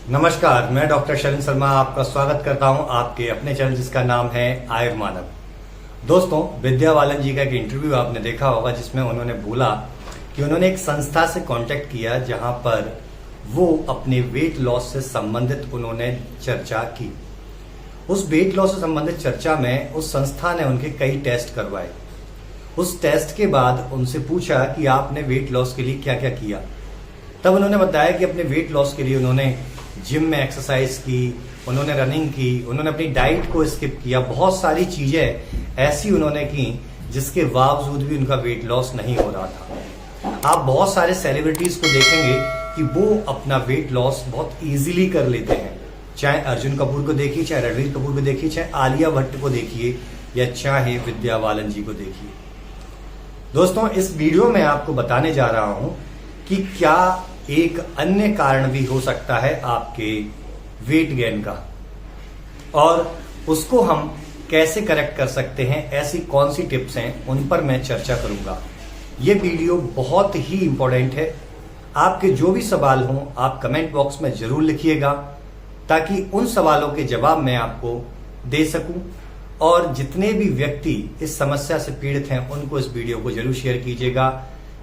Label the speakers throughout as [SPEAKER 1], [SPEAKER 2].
[SPEAKER 1] नमस्कार, मैं डॉक्टर शरण शर्मा आपका स्वागत करता हूं आपके अपने चैनल जिसका नाम है आयुर्मानव। दोस्तों, विद्या बालन जी का एक इंटरव्यू आपने देखा होगा जिसमें उन्होंने बोला कि उन्होंने एक संस्था से कांटेक्ट किया जहां पर वो अपने वेट लॉस से संबंधित उन्होंने चर्चा की। उस वेट लॉस से संबंधित चर्चा में उस संस्था ने उनके कई टेस्ट करवाए। उस टेस्ट के बाद उनसे पूछा कि आपने वेट लॉस के लिए क्या क्या किया। तब उन्होंने बताया कि अपने वेट लॉस के लिए उन्होंने जिम में एक्सरसाइज की, उन्होंने रनिंग की, उन्होंने अपनी डाइट को स्किप किया, बहुत सारी चीजें ऐसी उन्होंने की जिसके बावजूद भी उनका वेट लॉस नहीं हो रहा था। आप बहुत सारे सेलिब्रिटीज को देखेंगे कि वो अपना वेट लॉस बहुत इजीली कर लेते हैं। चाहे अर्जुन कपूर को देखिए, चाहे रणवीर कपूर को देखिए, चाहे आलिया भट्ट को देखिए या चाहे विद्या बालन जी को देखिए। दोस्तों, इस वीडियो में आपको बताने जा रहा हूं कि क्या एक अन्य कारण भी हो सकता है आपके वेट गेन का, और उसको हम कैसे करेक्ट कर सकते हैं, ऐसी कौन सी टिप्स हैं, उन पर मैं चर्चा करूंगा। ये वीडियो बहुत ही इंपॉर्टेंट है। आपके जो भी सवाल हों आप कमेंट बॉक्स में जरूर लिखिएगा ताकि उन सवालों के जवाब मैं आपको दे सकूं। और जितने भी व्यक्ति इस समस्या से पीड़ित हैं उनको इस वीडियो को जरूर शेयर कीजिएगा,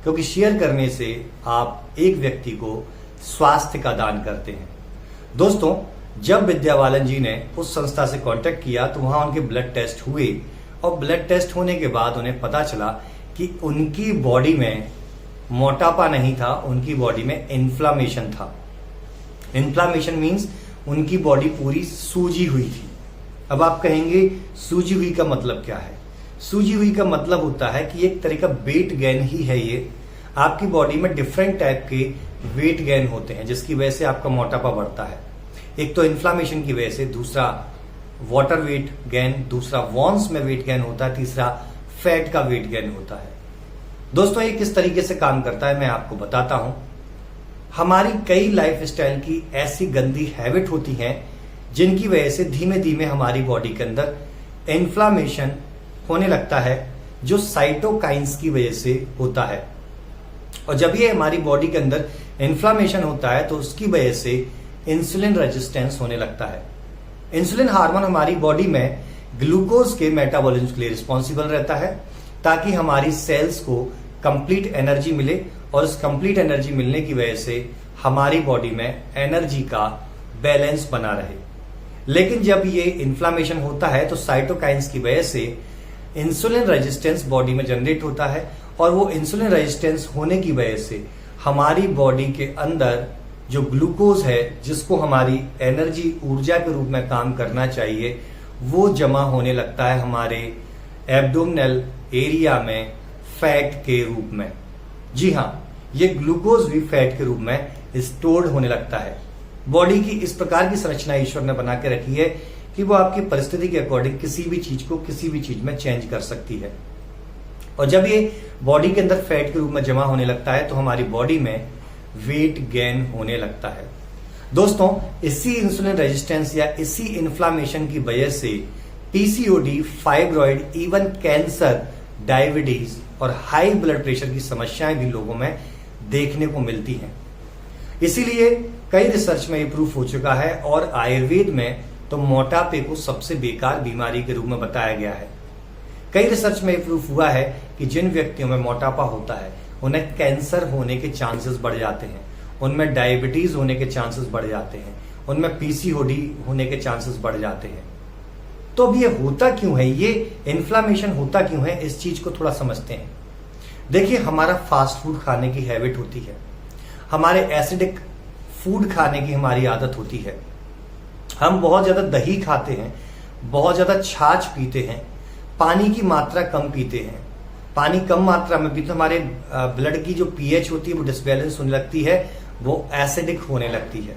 [SPEAKER 1] क्योंकि शेयर करने से आप एक व्यक्ति को स्वास्थ्य का दान करते हैं। दोस्तों, जब विद्या बालन जी ने उस संस्था से कांटेक्ट किया तो वहां उनके ब्लड टेस्ट हुए, और ब्लड टेस्ट होने के बाद उन्हें पता चला कि उनकी बॉडी में मोटापा नहीं था, उनकी बॉडी में इन्फ्लामेशन था। इन्फ्लामेशन मीन्स उनकी बॉडी पूरी सूजी हुई थी। अब आप कहेंगे सूजी हुई का मतलब क्या है? सूजी हुई का मतलब होता है कि एक तरह का वेट गेन ही है ये। आपकी बॉडी में डिफरेंट टाइप के वेट गेन होते हैं जिसकी वजह से आपका मोटापा बढ़ता है। एक तो इन्फ्लामेशन की वजह से, दूसरा वाटर वेट गेन, दूसरा वॉन्स में वेट गेन होता है, तीसरा फैट का वेट गेन होता है। दोस्तों, ये किस तरीके से काम करता है मैं आपको बताता हूं। हमारी कई लाइफ स्टाइल की ऐसी गंदी हैबिट होती हैं जिनकी वजह से धीमे धीमे हमारी बॉडी के अंदर इन्फ्लामेशन होने लगता है, जो साइटोकाइंस की वजह से होता है। और जब ये हमारी बॉडी के अंदर इन्फ्लामेशन होता है तो उसकी वजह से इंसुलिन रेजिस्टेंस होने लगता है। इंसुलिन हार्मोन हमारी बॉडी में ग्लूकोज के मेटाबॉलिज्म के लिए रिस्पॉन्सिबल रहता है ताकि हमारी सेल्स को कंप्लीट एनर्जी मिले, और उस कंप्लीट एनर्जी मिलने की वजह से हमारी बॉडी में एनर्जी का बैलेंस बना रहे। लेकिन जब ये इन्फ्लामेशन होता है तो साइटोकाइंस की वजह से इंसुलिन रेजिस्टेंस बॉडी में जनरेट होता है, और वो इंसुलिन रेजिस्टेंस होने की वजह से हमारी बॉडी के अंदर जो ग्लूकोज है, जिसको हमारी एनर्जी ऊर्जा के रूप में काम करना चाहिए, वो जमा होने लगता है हमारे एब्डोमिनल एरिया में फैट के रूप में। जी हाँ, ये ग्लूकोज भी फैट के रूप में स्टोर्ड होने लगता है। बॉडी की इस प्रकार की संरचना ईश्वर ने बना के रखी है कि वो आपकी परिस्थिति के अकॉर्डिंग किसी भी चीज को किसी भी चीज में चेंज कर सकती है। और जब ये बॉडी के अंदर फैट के रूप में जमा होने लगता है तो हमारी बॉडी में वेट गेन होने लगता है। दोस्तों, इसी इंसुलिन रेजिस्टेंस या इसी इन्फ्लामेशन की वजह से PCOD, fibroid, even cancer, diabetes और हाई ब्लड प्रेशर की समस्याएं भी लोगों में देखने को मिलती हैं। इसीलिए कई रिसर्च में ये प्रूफ हो चुका है, और आयुर्वेद में तो मोटापे को सबसे बेकार बीमारी के रूप में बताया गया है। कई रिसर्च में प्रूफ हुआ है कि जिन व्यक्तियों में मोटापा होता है उन्हें कैंसर होने के चांसेस बढ़ जाते हैं, उनमें डायबिटीज होने के चांसेस बढ़ जाते हैं, उनमें पीसीओडी होने के चांसेस बढ़ जाते हैं। तो अब ये होता क्यों है, ये इन्फ्लामेशन होता क्यों है, इस चीज को थोड़ा समझते हैं। देखिए, हमारा फास्ट फूड खाने की हैबिट होती है, हमारे एसिडिक फूड खाने की हमारी आदत होती है। हम बहुत ज्यादा दही खाते हैं, बहुत ज्यादा छाछ पीते हैं, पानी की मात्रा कम पीते हैं। पानी कम मात्रा में पीते हमारे ब्लड की जो पीएच होती है वो डिसबैलेंस होने लगती है, वो एसिडिक होने लगती है।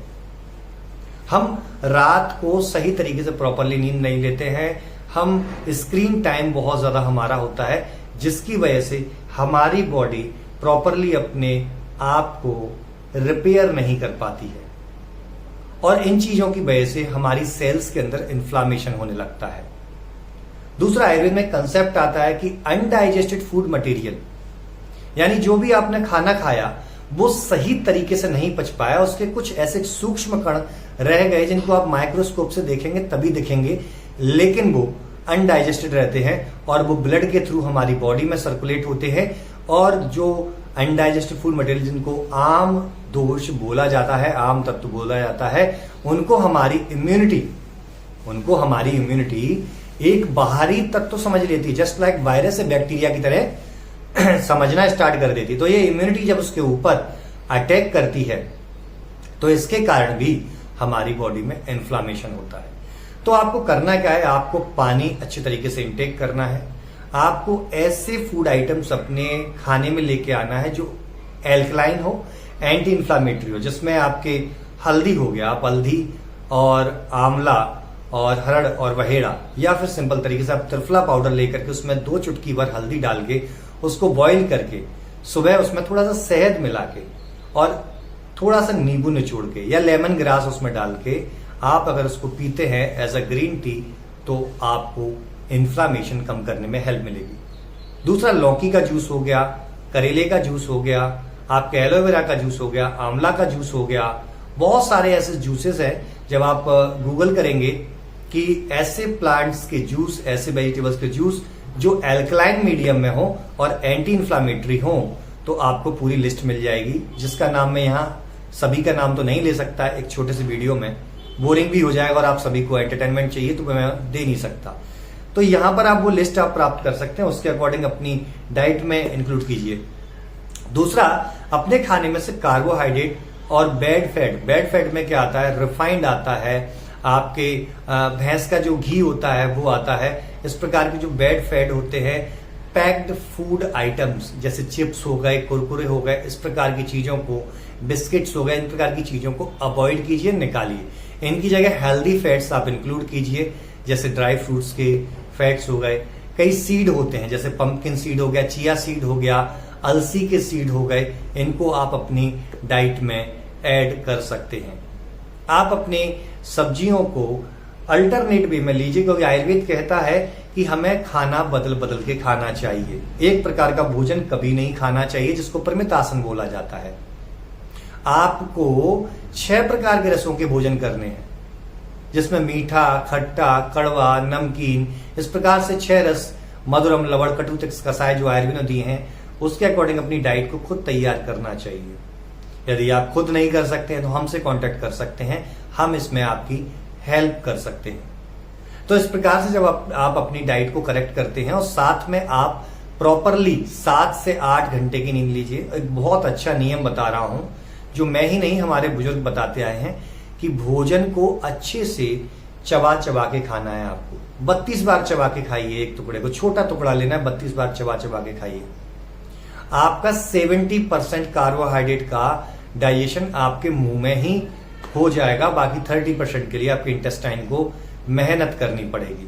[SPEAKER 1] हम रात को सही तरीके से प्रॉपरली नींद नहीं लेते हैं, हम स्क्रीन टाइम बहुत ज्यादा हमारा होता है, जिसकी वजह से हमारी बॉडी प्रॉपरली अपने आप को रिपेयर नहीं कर पाती है, और इन चीजों की वजह से हमारी सेल्स के अंदर इन्फ्लामेशन होने लगता है। दूसरा, आयुर्वेद में कंसेप्ट आता है कि अनडाइजेस्टेड फूड मटेरियल, यानी जो भी आपने खाना खाया वो सही तरीके से नहीं पच पाया, उसके कुछ ऐसे सूक्ष्म कण रह गए जिनको आप माइक्रोस्कोप से देखेंगे तभी दिखेंगे, लेकिन वो अनडाइजेस्टेड रहते हैं और वो ब्लड के थ्रू हमारी बॉडी में सर्कुलेट होते हैं। और जो अनडाइजेस्टेड फूड मटेरियल जिनको आम दोष बोला जाता है, आम तत्व बोला जाता है, उनको हमारी इम्यूनिटी एक बाहरी तत्व समझ लेती है, जस्ट लाइक वायरस या बैक्टीरिया की तरह समझना स्टार्ट कर देती है। तो ये इम्यूनिटी जब उसके ऊपर अटैक करती है तो इसके कारण भी हमारी बॉडी में इन्फ्लामेशन होता है। तो आपको करना क्या है, आपको पानी अच्छे तरीके से इंटेक करना है। आपको ऐसे फूड आइटम्स अपने खाने में लेके आना है जो एल्कलाइन हो, एंटी इंफ्लामेटरी हो, जिसमें आपके हल्दी हो गया, आप हल्दी और आंवला और हरड़ और वहेड़ा, या फिर सिंपल तरीके से आप त्रिफला पाउडर लेकर के उसमें 2 चुटकी भर हल्दी डाल के उसको बॉईल करके सुबह उसमें थोड़ा सा शहद मिला के और थोड़ा सा नींबू निचोड़ के या लेमन ग्रास उसमें डाल के आप अगर उसको पीते हैं एज अ ग्रीन टी, तो आपको इन्फ्लामेशन कम करने में हेल्प मिलेगी। दूसरा, लौकी का जूस हो गया, करेले का जूस हो गया, आपके एलोवेरा का जूस हो गया, आंवला का जूस हो गया। बहुत सारे ऐसे जूसेस हैं, जब आप गूगल करेंगे कि ऐसे प्लांट्स के जूस, ऐसे वेजिटेबल्स के जूस जो एल्कलाइन मीडियम में हो और एंटी इंफ्लामेटरी हो, तो आपको पूरी लिस्ट मिल जाएगी, जिसका नाम मैं यहाँ सभी का नाम तो नहीं ले सकता एक छोटे से वीडियो में, बोरिंग भी हो जाएगा और आप सभी को एंटरटेनमेंट चाहिए तो मैं दे नहीं सकता। तो यहां पर आप वो लिस्ट आप प्राप्त कर सकते हैं, उसके अकॉर्डिंग अपनी डाइट में इंक्लूड कीजिए। दूसरा, अपने खाने में से कार्बोहाइड्रेट और बैड फैट में क्या आता है, रिफाइंड आता है, आपके भैंस का जो घी होता है वो आता है। इस प्रकार के जो बैड फैट होते हैं, पैक्ड फूड आइटम्स जैसे चिप्स हो गए, कुरकुरे हो गए, इस प्रकार की चीजों को, बिस्किट्स हो गए, इन प्रकार की चीजों को अवॉइड कीजिए, निकालिए। इनकी जगह हेल्दी फैट्स आप इंक्लूड कीजिए, जैसे ड्राई फ्रूट्स के फैट्स हो गए, कई सीड होते हैं जैसे पंपकिन सीड हो गया, चिया सीड हो गया, अलसी के सीड हो गए, इनको आप अपनी डाइट में ऐड कर सकते हैं। आप अपने सब्जियों को अल्टरनेट वे में लीजिए, क्योंकि आयुर्वेद कहता है कि हमें खाना बदल बदल के खाना चाहिए। एक प्रकार का भोजन कभी नहीं खाना चाहिए, जिसको परमितासन बोला जाता है। आपको 6 प्रकार के रसों के भोजन करने हैं, जिसमें मीठा, खट्टा, कड़वा, नमकीन, इस प्रकार से 6 रस, मधुरम, लवण, कटु, तिक्त, कसाय जो आयुर्वेद ने दिए हैं, उसके अकॉर्डिंग अपनी डाइट को खुद तैयार करना चाहिए। यदि आप खुद नहीं कर सकते हैं तो हमसे कांटेक्ट कर सकते हैं, हम इसमें आपकी हेल्प कर सकते हैं। तो इस प्रकार से जब आप अपनी डाइट को करेक्ट करते हैं और साथ में आप प्रॉपरली 7 से 8 घंटे की नींद लीजिए। एक बहुत अच्छा नियम बता रहा हूं, जो मैं ही नहीं हमारे बुजुर्ग बताते आए हैं, कि भोजन को अच्छे से चबा चबा के खाना है। आपको 32 बार चबा के खाइए, एक टुकड़े को छोटा टुकड़ा लेना है, 32 बार चबा चबा के खाइए। आपका 70% कार्बोहाइड्रेट का डाइजेशन आपके मुंह में ही हो जाएगा, बाकी 30% के लिए आपके इंटेस्टाइन को मेहनत करनी पड़ेगी।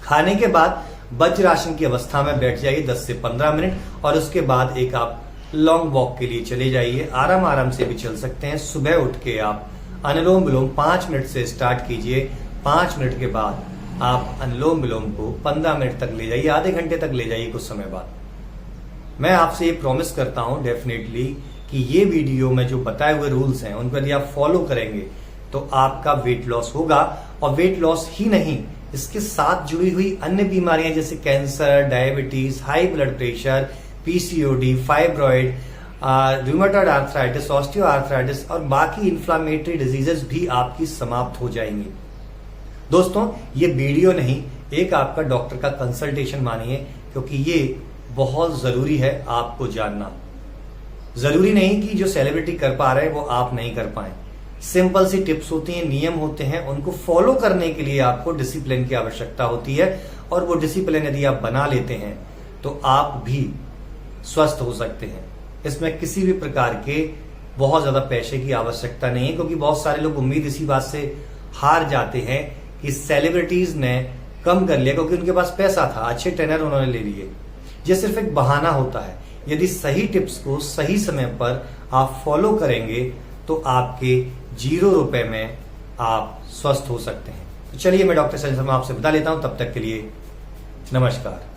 [SPEAKER 1] खाने के बाद वज्रासन की अवस्था में बैठ जाइए 10 से 15 मिनट, और उसके बाद एक आप लॉन्ग वॉक के लिए चले जाइए। आराम आराम से भी चल सकते हैं। सुबह उठ के आप अनुलोम विलोम 5 मिनट से स्टार्ट कीजिए। 5 मिनट के बाद आप अनुलोम विलोम को 15 मिनट तक ले जाइए, आधे घंटे तक ले जाइए कुछ समय बाद। मैं आपसे ये प्रॉमिस करता हूं डेफिनेटली कि ये वीडियो में जो बताए हुए रूल्स हैं उनको यदि आप फॉलो करेंगे तो आपका वेट लॉस होगा। और वेट लॉस ही नहीं, इसके साथ जुड़ी हुई अन्य बीमारियां जैसे cancer, diabetes, high blood pressure, PCOD, fibroid, rheumatoid arthritis, osteo arthritis और बाकी इंफ्लामेटरी डिजीजेस भी आपकी समाप्त हो जाएंगी। दोस्तों, ये वीडियो नहीं, एक आपका डॉक्टर का कंसल्टेशन मानिए, क्योंकि ये बहुत जरूरी है आपको जानना। जरूरी नहीं कि जो सेलिब्रिटी कर पा रहे हैं वो आप नहीं कर पाए। सिंपल सी टिप्स होती हैं, नियम होते हैं, उनको फॉलो करने के लिए आपको डिसिप्लिन की आवश्यकता होती है। और वो डिसिप्लिन यदि आप बना लेते हैं तो आप भी स्वस्थ हो सकते हैं। इसमें किसी भी प्रकार के बहुत ज्यादा पैसे की आवश्यकता नहीं है, क्योंकि बहुत सारे लोग उम्मीद इसी बात से हार जाते हैं कि सेलिब्रिटीज ने कम कर लिया क्योंकि उनके पास पैसा था, अच्छे ट्रेनर उन्होंने ले लिए। ये सिर्फ एक बहाना होता है। यदि सही टिप्स को सही समय पर आप फॉलो करेंगे तो आपके 0 रुपए में आप स्वस्थ हो सकते हैं। तो चलिए, मैं डॉक्टर संजय शर्मा आपसे बता लेता हूं। तब तक के लिए नमस्कार।